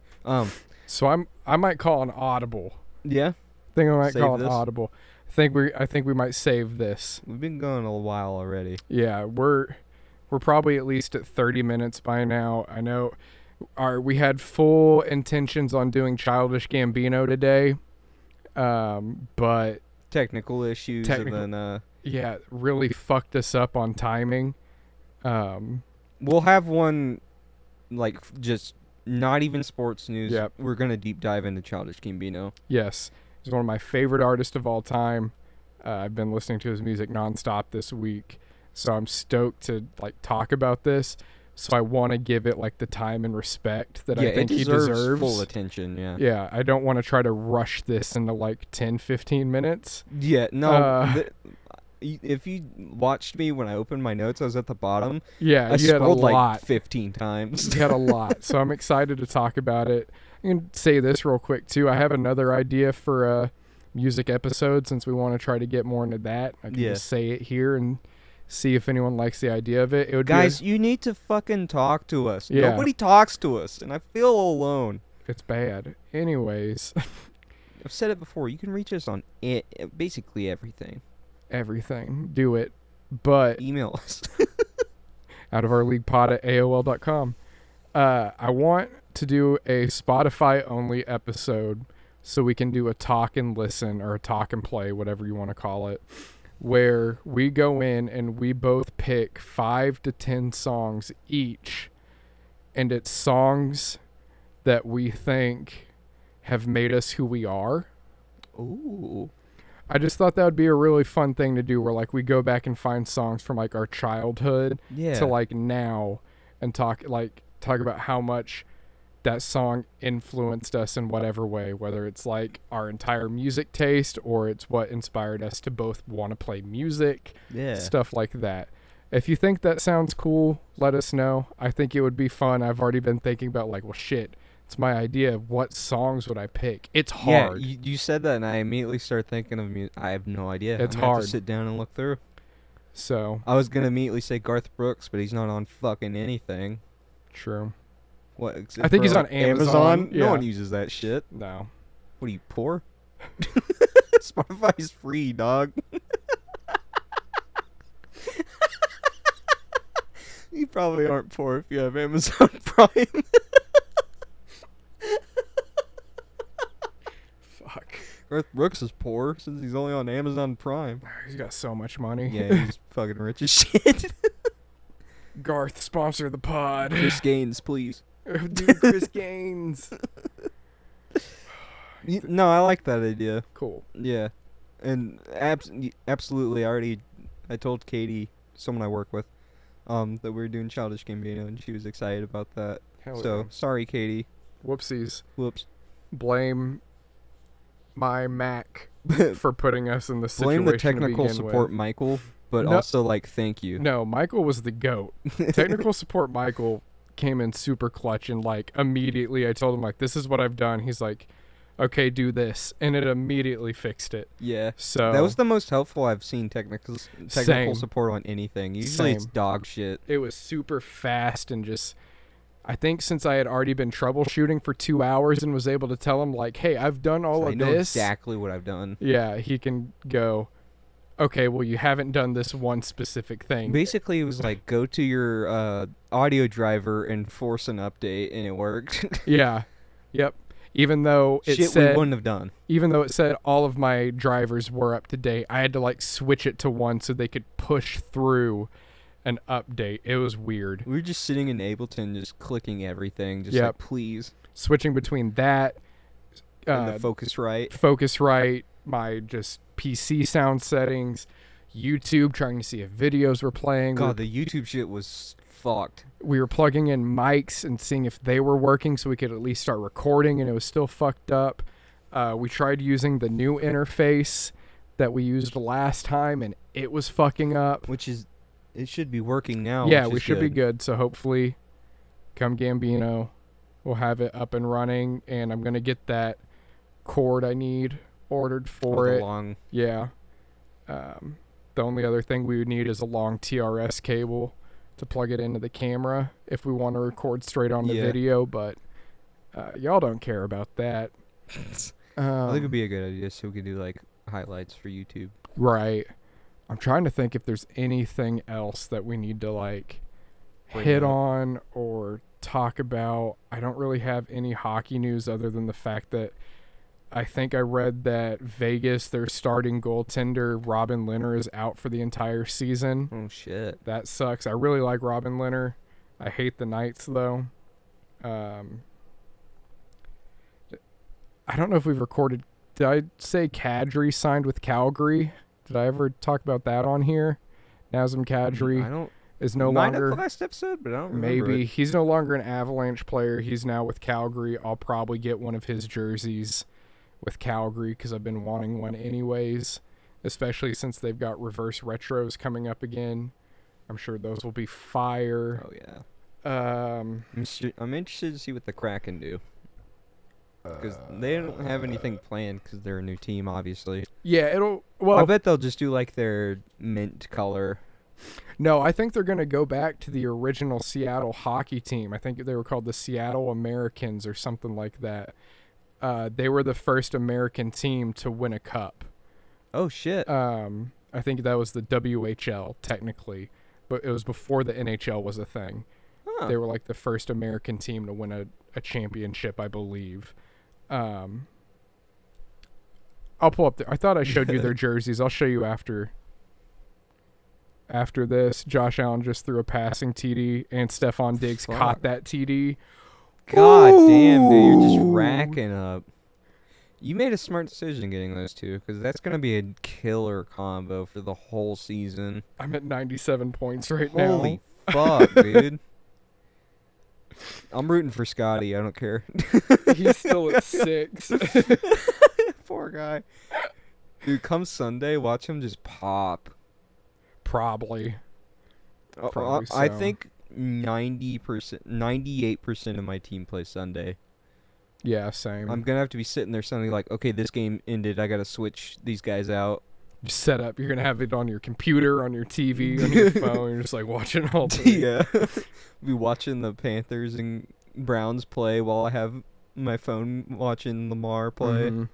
so I might call an audible. Yeah. I think I might Save call this? an audible. I think we might save this. We've been going a while already. Yeah, we're probably at least at 30 minutes by now. I know we had full intentions on doing Childish Gambino today. But Technical issues and then yeah, really fucked us up on timing. we'll have one like just not even sports news. Yep. We're gonna deep dive into Childish Gambino. Yes, he's one of my favorite artists of all time. I've been listening to his music nonstop this week, so I'm stoked to like talk about this. So I want to give it like the time and respect that I think it he deserves. full attention. Yeah. Yeah, I don't want to try to rush this into like 10, 15 minutes. Yeah. No. If you watched me when I opened my notes, I was at the bottom. Yeah, I you had a scrolled lot. like 15 times. You had a lot, so I'm excited to talk about it. I can say this real quick too. I have another idea for a music episode since we want to try to get more into that. I can just say it here and see if anyone likes the idea of it. It would Guys, you need to fucking talk to us. Yeah. Nobody talks to us, and I feel alone. It's bad. Anyways, I've said it before. You can reach us on basically everything. everything. Do it. But Email us. out of our league pod at AOL.com. I want to do a Spotify only episode so we can do a talk and listen or a talk and play, whatever you want to call it, where we go in and we both pick 5 to 10 songs each, and it's songs that we think have made us who we are. Ooh. I just thought that would be a really fun thing to do, where like we go back and find songs from like our childhood to like now and talk about how much that song influenced us in whatever way, whether it's like our entire music taste or it's what inspired us to both want to play music, stuff like that. If you think that sounds cool, let us know. I think it would be fun. I've already been thinking about like, well, shit, it's my idea of what songs would I pick. It's hard. Yeah, you said that, and I immediately started thinking of music. I have no idea. It's I'm gonna have hard. to sit down and look through. So I was gonna immediately say Garth Brooks, but he's not on fucking anything. true. What? I think he's on Amazon. No Yeah. one uses that shit. No. What are you, poor? Spotify's free, dog. You probably aren't poor if you have Amazon Prime. Fuck. Garth Brooks is poor since he's only on Amazon Prime. He's got so much money. Yeah, he's fucking rich as shit. Garth, sponsor the pod. Chris Gaines, please. Dude, Chris Gaines. No, I like that idea. Cool. Yeah, and absolutely. I told Katie, someone I work with, that we were doing Childish Gambino, and she was excited about that. Hell So yeah. sorry, Katie. Whoopsies. Whoops. Blame my Mac for putting us in the situation. Blame the technical to begin support, with. Michael, but No. also like thank you. No, Michael was the GOAT. Technical support Michael came in super clutch, and like immediately I told him like, this is what I've done. He's like, okay, do this, and it immediately fixed it. Yeah. So That was the most helpful I've seen technical Same. support on anything. Usually it's Same. dog shit. it was super fast, and just I think since I had already been troubleshooting for 2 hours and was able to tell him like, hey, I've done all So I of know this. exactly what I've done. Yeah, he can go, okay, well, you haven't done this one specific thing. Basically, it was like go to your audio driver and force an update, and it worked. Yeah. Yep. Even though it Shit said we wouldn't have done. even though it said all of my drivers were up to date, I had to like switch it to one so they could push through an update. It was weird. We were just sitting in Ableton, just clicking everything, just Yep. like please, Switching between that and the Focusrite. Focusrite, my just PC sound settings, YouTube, trying to see if videos were playing. God, the YouTube shit was fucked. We were plugging in mics and seeing if they were working so we could at least start recording, and it was still fucked up. We tried using the new interface that we used last time, and it was fucking up. It should be working now. Yeah, which we is should be good. So hopefully, come Gambino, we'll have it up and running, and I'm going to get that cord I need ordered for The it. long Yeah. The only other thing we would need is a long TRS cable to plug it into the camera if we want to record straight on the Yeah. video, but y'all don't care about that. I think it'd be a good idea so we could do like highlights for YouTube. Right. I'm trying to think if there's anything else that we need to like Bring hit up. on or talk about. I don't really have any hockey news other than the fact that I think I read that Vegas, their starting goaltender, Robin Lehner, is out for the entire season. Oh shit. That sucks. I really like Robin Lehner. I hate the Knights, though. I don't know if we've recorded. Did I say Kadri signed with Calgary? Did I ever talk about that on here? Nazem I Kadri don't. is no Might have longer. the last episode, but I don't remember. Maybe. It. He's no longer an Avalanche player. He's now with Calgary. I'll probably get one of his jerseys with Calgary because I've been wanting one anyways, especially since they've got reverse retros coming up again. I'm sure those will be fire. Oh yeah. Um, I'm interested to see what the Kraken do. Because they don't have anything planned because they're a new team, obviously. yeah, it'll. Well, I bet they'll just do like their mint color. no, I think they're going to go back to the original Seattle hockey team. I think they were called the Seattle Americans or something like that. They were the first American team to win a cup. Oh shit. I think that was the WHL technically, but it was before the NHL was a thing. Huh. They were like the first American team to win a championship, I believe. I'll pull up. I thought I showed you their jerseys. I'll show you after. After this, Josh Allen just threw a passing TD, and Stephon Diggs Fuck. caught that TD. God damn, dude, you're just Ooh. racking up. You made a smart decision getting those two, because that's going to be a killer combo for the whole season. I'm at 97 points right Holy now. fuck, dude. I'm rooting for Scotty, I don't care. He's still at 6. Poor guy. Dude, come Sunday, watch him just pop. Probably. I Probably so. think 90%, 98% of my team plays Sunday. Yeah, same. I'm going to have to be sitting there Sunday like, okay, this game ended. I got to switch these guys out. Just set up. You're gonna have it on your computer, on your TV, on your phone. You're just like watching all day. Yeah. Be watching the Panthers and Browns play while I have my phone watching Lamar play. Mhm.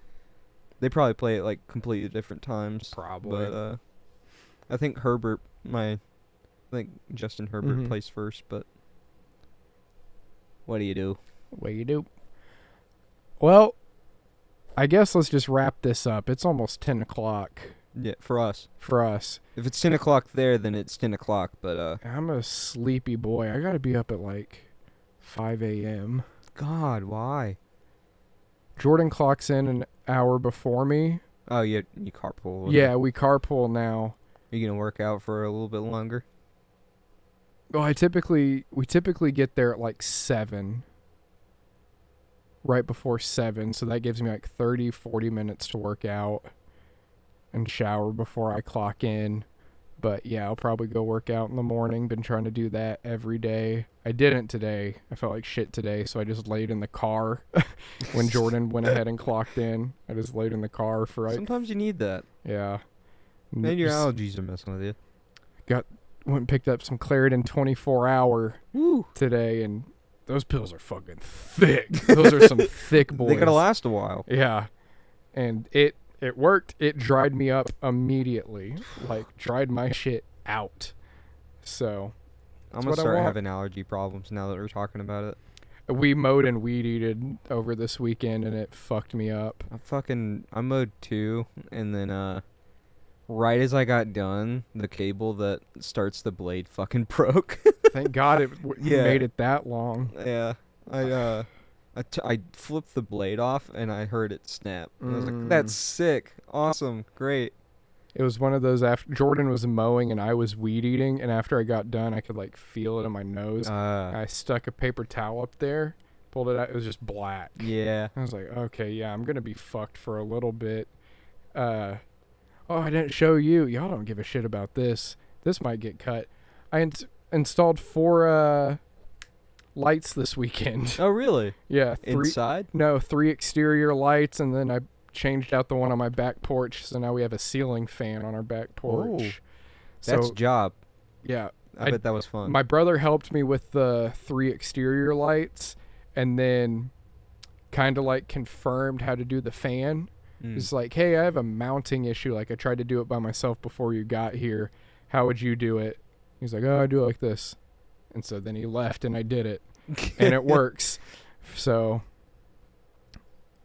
They probably play at like completely different times. Probably. But I think Justin Herbert Mhm. plays first, but what do you do? What you do? Well, I guess let's just wrap this up. It's almost 10 o'clock Yeah, for us. for us. If it's 10 o'clock there, then it's 10 o'clock. But I'm a sleepy boy. I got to be up at like 5 a.m. God, why? Jordan clocks in an hour before me. Oh, you carpool. with Yeah, him. we carpool now. Are you gonna work out for a little bit longer? Well, we typically get there at like 7. Right before 7, so that gives me like 30, 40 minutes to work out and shower before I clock in. But yeah, I'll probably go work out in the morning. Been trying to do that every day. I didn't today. I felt like shit today, so I just laid in the car when Jordan went ahead and clocked in. I just laid in the car for like, Sometimes you need that. yeah. Maybe your Just allergies are messing with you. went and picked up some Claritin 24-hour Woo! today, and those pills are fucking thick. Those are some thick boys. They gotta last a while. Yeah. And it worked. It dried me up immediately. Like, dried my shit out. So, I'm what gonna I start want. having allergy problems now that we're talking about it. we mowed and weed eated over this weekend, and it fucked me up. I mowed 2, and then right as I got done, the cable that starts the blade fucking broke. Thank God it Yeah. made it that long. Yeah, I flipped the blade off and I heard it snap. And I was like, "That's sick, awesome, great." It was one of those after Jordan was mowing and I was weed eating, and after I got done, I could like feel it in my nose. I stuck a paper towel up there, pulled it out. It was just black. Yeah. I was like, okay, yeah, I'm gonna be fucked for a little bit. Oh, I didn't show you. Y'all don't give a shit about this. This might get cut. I installed 4 lights this weekend. Oh, really? Yeah, 3 Inside? No, 3 exterior lights, and then I changed out the one on my back porch, so now we have a ceiling fan on our back porch. That's So job. yeah, I bet that was fun. my brother helped me with the 3 exterior lights, and then kind of like confirmed how to do the fan. It's like, hey, I have a mounting issue. Like, I tried to do it by myself before you got here. How would you do it? He's like, oh, I do it like this. And so then he left, and I did it, and it works. So,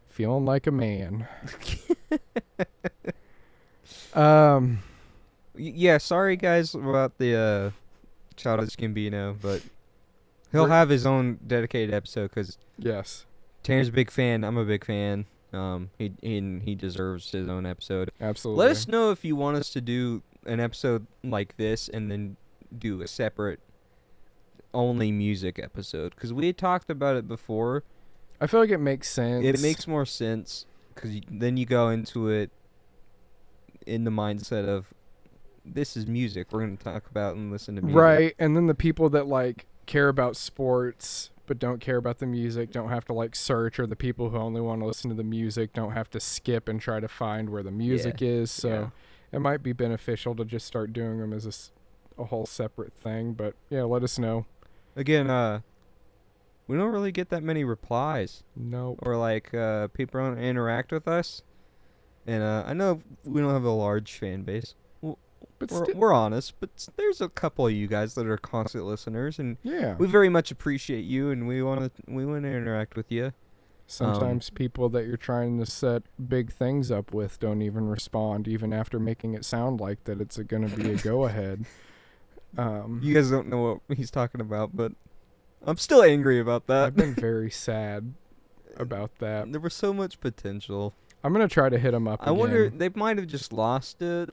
feeling like a man. Yeah, sorry guys about the Childish Gambino, but he'll have his own dedicated episode because Yes, Tanner's a big fan. I'm a big fan. He deserves his own episode. absolutely. Let us know if you want us to do an episode like this and then do a separate only music episode, because we had talked about it before. I feel like it makes sense. It makes more sense because then you go into it in the mindset of this is music we're going to talk about and listen to music. Right, and then the people that like care about sports but don't care about the music don't have to like search, or the people who only want to listen to the music don't have to skip and try to find where the music is. So it might be beneficial to just start doing them as a whole separate thing. But yeah, let us know. Again, we don't really get that many replies Nope. or like people don't interact with us. And I know we don't have a large fan base. But We're honest, but there's a couple of you guys that are constant listeners, and yeah, we very much appreciate you, and we want to interact with you. sometimes people that you're trying to set big things up with don't even respond, even after making it sound like that it's going to be a go ahead. You guys don't know what he's talking about, but I'm still angry about that. I've been very sad about that. There was so much potential. I'm gonna try to hit them up. I wonder, again. they might have just lost it.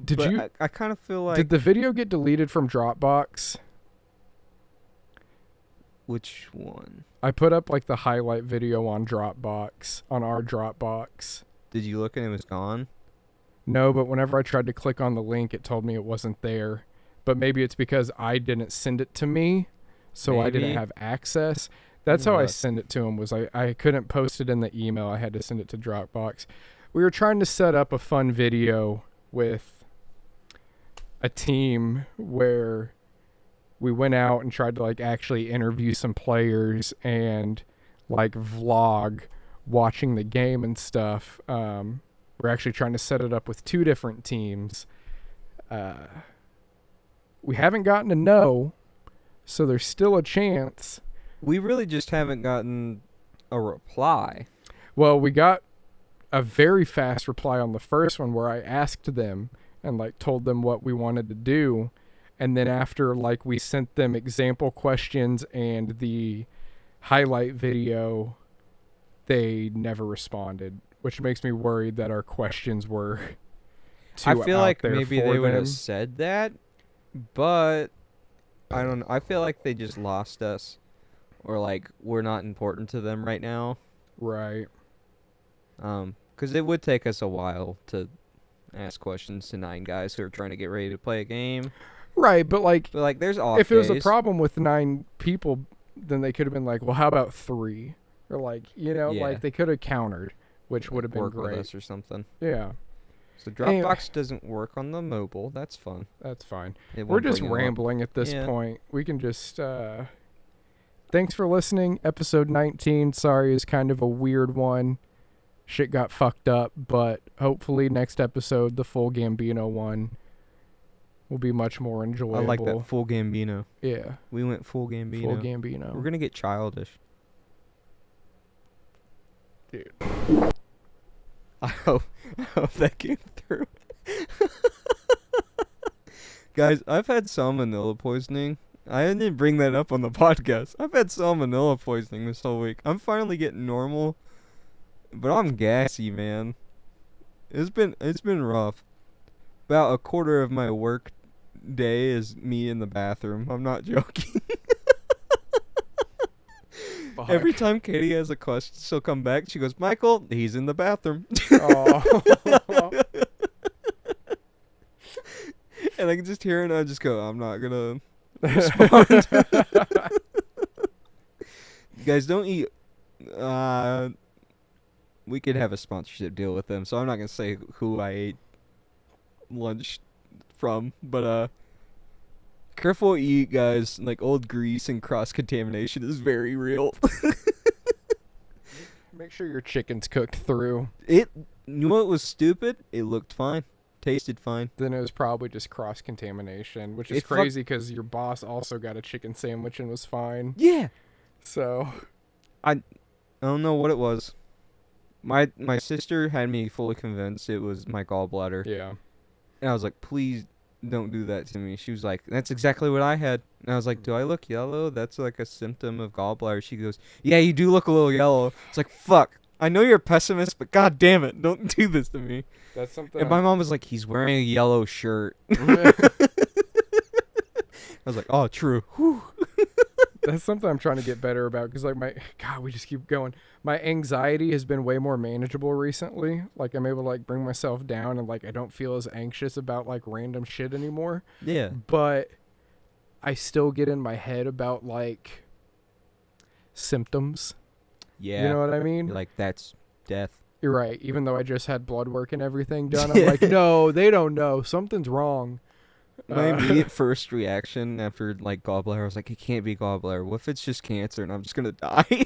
Did but you? I kind of feel like Did the video get deleted from Dropbox? which one? I put up like the highlight video on Dropbox, on our Dropbox. Did you look and it was gone? No, but whenever I tried to click on the link, it told me it wasn't there. But maybe it's because I didn't send it to me, so I didn't Maybe. have access. That's how I What? send it to him. Was I couldn't post it in the email. I had to send it to Dropbox. We were trying to set up a fun video with a team where we went out and tried to like actually interview some players and like vlog watching the game and stuff. We're actually trying to set it up with 2 different teams. We haven't gotten a no, so there's still a chance. We really just haven't gotten a reply. Well, we got a very fast reply on the first one where I asked them and like told them what we wanted to do. And then after like we sent them example questions and the highlight video, they never responded, which makes me worried that our questions were too I feel out like there maybe for they would them. have said that, but I don't know. I feel like they just lost us, or like we're not important to them right now. Right. Because it would take us a while to ask questions to 9 guys who are trying to get ready to play a game. Right, but like But like, there's off if it was a days. problem with 9 people, then they could have been like, well, how about 3? Or like, you know, Yeah. like they could have countered, which would have been work with great. us or something. Yeah, So Anyway. Dropbox doesn't work on the mobile. That's fun. that's fine. It We're won't just bring you up. rambling at this Yeah. point. We can just thanks for listening. Episode 19, sorry, is kind of a weird one. Shit got fucked up, but hopefully next episode, the full Gambino one, will be much more enjoyable. I like that full Gambino. Yeah, We went full Gambino. full Gambino. We're gonna get childish. Dude. I hope that came through. Guys, I've had salmonella poisoning. I didn't bring that up on the podcast. I've had salmonella poisoning this whole week. I'm finally getting normal, but I'm gassy, man. It's been rough. About a quarter of my work day is me in the bathroom. I'm not joking. Fuck. Every time Katie has a question, she'll come back. She goes, "Michael, he's in the bathroom." Aw. And I can just hear it, and I just go, "I'm not gonna respond." You guys, don't eat. We could have a sponsorship deal with them, so I'm not gonna say who I ate lunch from, but careful what you eat, guys. Like, old grease and cross contamination is very real. Make sure your chicken's cooked through. You know what was stupid? It looked fine, tasted fine. Then it was probably just cross contamination, which is It fuck- crazy because your boss also got a chicken sandwich and was fine. Yeah. So I don't know what it was. My sister had me fully convinced it was my gallbladder. yeah, And I was like, "Please don't do that to me." She was like, "That's exactly what I had." And I was like, "Do I look yellow? That's like a symptom of gallbladder." She goes, "Yeah, you do look a little yellow." It's like, "Fuck. I know you're a pessimist, but god damn it, don't do this to me." that's something. And my mom was like, "He's wearing a yellow shirt." I was like, "Oh, true." Whew. That's something I'm trying to get better about because like we just keep going. My anxiety has been way more manageable recently. Like I'm able to like bring myself down and like I don't feel as anxious about like random shit anymore. Yeah. But I still get in my head about like symptoms. Yeah. You know what I mean? You're like, that's death. You're right. Even though I just had blood work and everything done, I'm like, no, they don't know. Something's wrong. My immediate first reaction after like gallbladder, I was like, "It can't be gallbladder. What if it's just cancer and I'm just gonna die?"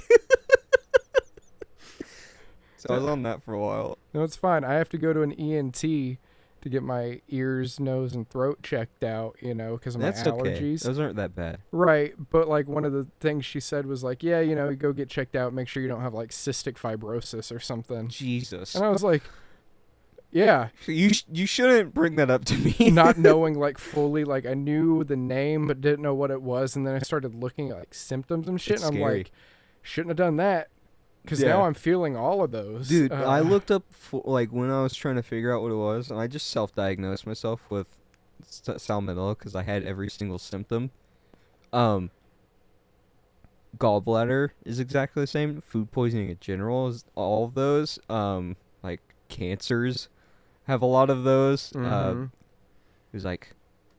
So I was on that for a while. No, it's fine. I have to go to an ENT to get my ears, nose, and throat checked out, you know, because of That's my okay. allergies. Those aren't that bad. Right. But like one of the things she said was like, yeah, you know, you go get checked out, make sure you don't have like cystic fibrosis or something. Jesus. And I was like, yeah, You shouldn't bring that up to me. not knowing like fully, like I knew the name but didn't know what it was, and then I started looking at like symptoms and shit, It's and I'm scary. like, shouldn't have done that, because Yeah. now I'm feeling all of those. Dude, I looked up like when I was trying to figure out what it was, and I just self-diagnosed myself with salmonella because I had every single symptom. Gallbladder is exactly the same. Food poisoning in general is all of those. Like cancers have a lot of those. Mhm. There's like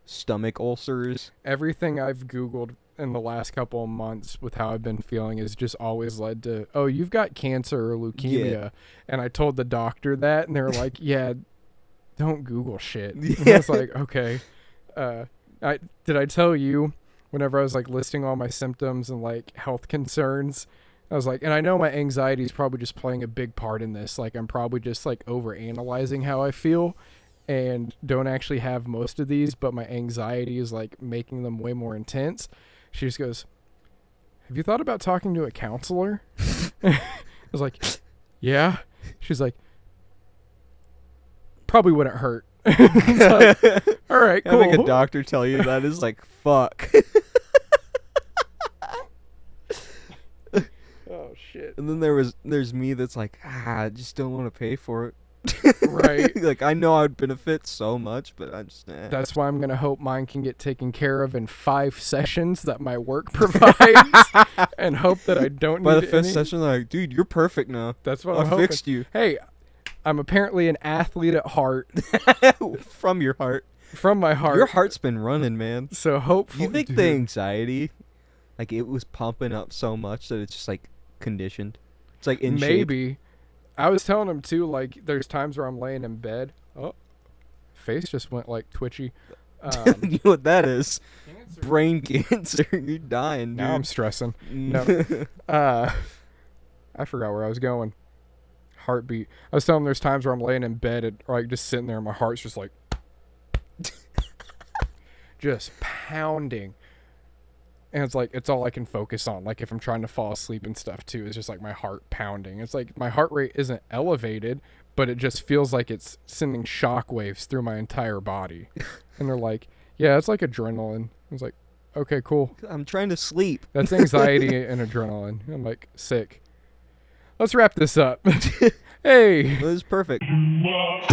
stomach ulcers. Everything I've Googled in the last couple of months with how I've been feeling has just always led to, oh, you've got cancer or leukemia. Yeah. And I told the doctor that, and they were like, yeah, don't Google shit. And I Yeah. was like, okay. Did I tell you whenever I was like listing all my symptoms and like health concerns, I was like, and I know my anxiety is probably just playing a big part in this. Like I'm probably just like over analyzing how I feel and don't actually have most of these, but my anxiety is like making them way more intense. She just goes, have you thought about talking to a counselor? I was like, Yeah. She's like, probably wouldn't hurt. It's like, all right, cool. Having a doctor tell you that is like, fuck. Oh shit. And then there's me that's like, I just don't want to pay for it. Right. Like, I know I would benefit so much, but I just That's why I'm gonna hope mine can get taken care of in 5 sessions that my work provides, and hope that I don't by need the fifth any. session, they're like, dude, you're perfect now. That's what I I'm hoping. fixed you. Hey, I'm apparently an athlete at heart, From your heart. from my heart. Your heart's been running, man. So hopefully, You think dude, the anxiety, like, it was pumping up so much that it's just like conditioned? It's like in shape. maybe. I was telling him too. Like, there's times where I'm laying in bed. Oh, face just went like twitchy. You know what that is? Brain cancer. You're dying, dude. Now I'm stressing. No. I forgot where I was going. Heartbeat. I was telling him there's times where I'm laying in bed and like just sitting there and my heart's just like just pounding. And it's like it's all I can focus on. Like if I'm trying to fall asleep and stuff too, it's just like my heart pounding. It's like my heart rate isn't elevated, but it just feels like it's sending shock waves through my entire body. And they're like, yeah, it's like adrenaline. I was like, okay, cool. I'm trying to sleep. That's anxiety and adrenaline. I'm like, sick. Let's wrap this up. Hey. It was perfect. My